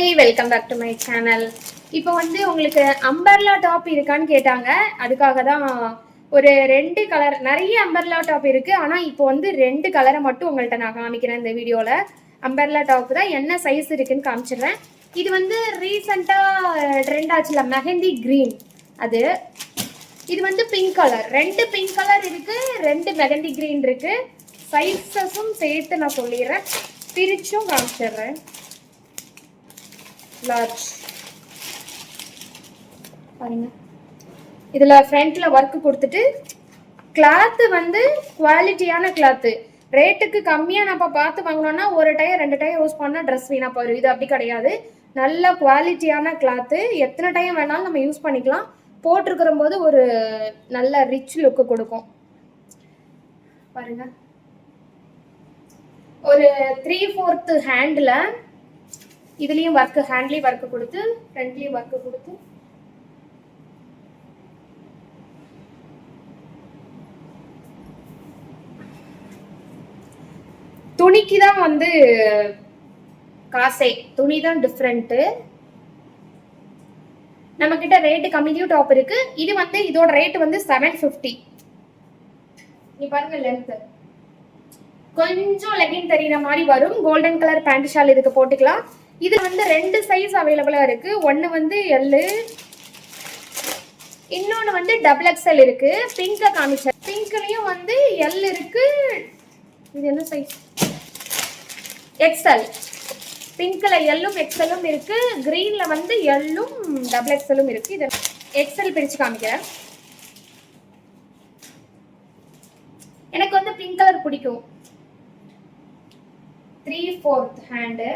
Hi, welcome back to my channel. இப்போ வந்து உங்களுக்கு அம்பர்லா டாப் இருக்கான்னு கேட்டாங்க. அதுக்காக தான் ஒரு 2 கலர், நிறைய அம்பர்லா டாப் இருக்குது. ஆனால் இப்போ வந்து 2 கலரை மட்டும் உங்கள்கிட்ட நான் காமிக்கிறேன் இந்த வீடியோவில். அம்பர்லா டாப் தான் என்ன சைஸ் இருக்குன்னு காமிச்சிடுறேன். இது வந்து ரீசெண்டாக ட்ரெண்ட் ஆச்சுல, மெஹந்தி க்ரீன். அது இது வந்து பிங்க் கலர். 2 பிங்க் கலர் இருக்குது, 2 மெஹந்தி க்ரீன் இருக்குது. சைஸஸும் சேர்த்து நான் சொல்லிடுறேன், பிரிச்சும் காமிச்சிடுறேன். லார்ஜ் பாருங்க, இதில் ஃப்ரண்ட்டில் ஒர்க்கு கொடுத்துட்டு கிளாத்து வந்து குவாலிட்டியான கிளாத்து. ரேட்டுக்கு கம்மியாக நம்ம பார்த்து வாங்கினோன்னா ஒரு டைம் 2 டைம் யூஸ் பண்ணால் ட்ரெஸ் வீணாக போயிடும். இது அப்படி கிடையாது, நல்ல குவாலிட்டியான கிளாத்து. எத்தனை டைம் வேணாலும் நம்ம யூஸ் பண்ணிக்கலாம். போட்டிருக்கிற போது ஒரு நல்ல ரிச் லுக்கு கொடுக்கும். பாருங்க, ஒரு 3/4 ஹேண்டில் இதுலேயும் ஒர்க்கு, ஹேண்ட்லேயும் ஒர்க்கு கொடுத்து, ஃப்ரண்ட்லேயும் ஒர்க்கு கொடுத்து, துணிக்கு தான் வந்து காசே, துணி தான் டிஃப்ரெண்ட்டு. நம்ம கிட்ட ரேட்டு கம்மியும் டாப் இருக்கு. இது வந்து இதோட ரேட் வந்து 750. நீ பாருங்க, லென்த் கொஞ்சம் லெகின் தெரியுற மாதிரி வரும். கோல்டன் கலர் பேண்ட் ஷால் இதுக்கு போட்டுக்கலாம். இது வந்து 2 சைஸ் அவைலபிளா இருக்கு. ஒன்னு வந்து எல், இன்னொன்னு வந்து XXL இருக்கு. பிங்க காமிச்சேன், பிங்க்லயும் வந்து எல் இருக்கு. இது என்ன சைஸ்? XL. பிங்க்ல எல்லும் XLம் இருக்கு. கிரீன்ல வந்து எல்லும் XXLம் இருக்கு. இது XL பிரிச்சு காமிக்கிறேன். எனக்கு வந்து பிங்க் கலர் பிடிக்கும். 3/4 ஹேண்டு.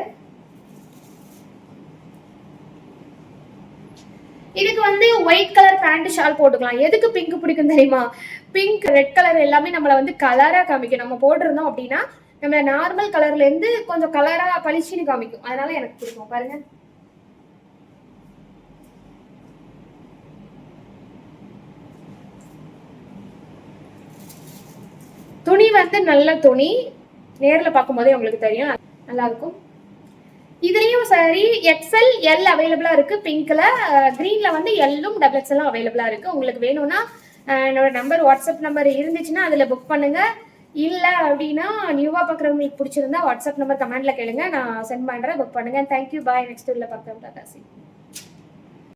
இதுக்கு வந்து ஒயிட் கலர் பேண்ட் ஷால் போட்டுக்கலாம். எதுக்கு பிங்க் பிடிக்கும் தெரியுமா? பிங்க், ரெட் கலர் எல்லாமே நம்மளை வந்து கலரா காமிக்கும். நம்ம போட்டிருந்தோம் அப்படின்னா நம்ம நார்மல் கலர்ல இருந்து கொஞ்சம் கலரா பளிச்சுன்னு காமிக்கும். அதனால எனக்கு பிடிக்கும். பாருங்க, துணி வந்து நல்ல துணி. நேர்ல பார்க்கும் போதே உங்களுக்கு தெரியும், நல்லா இருக்கும். இதுலயும் சரி XL, L அவைலபிளா இருக்கு. பிங்க்ல, கிரீன்ல வந்து எல்லும் XXLம் அவைலபிளா இருக்கு. உங்களுக்கு வேணும்னா என்னோட நம்பர், வாட்ஸ்அப் நம்பர் இருந்துச்சுன்னா அதுல புக் பண்ணுங்க. இல்ல அப்படின்னா நியூவா பாக்குறவங்களுக்கு பிடிச்சிருந்தா வாட்ஸ்அப் நம்பர் கமெண்ட்ல கேளுங்க, நான் சென்ட் பண்றேன். புக் பண்ணுங்க. தேங்க்யூ, பாய். நெக்ஸ்ட் வீடியோல பார்க்கலாம். டாடா.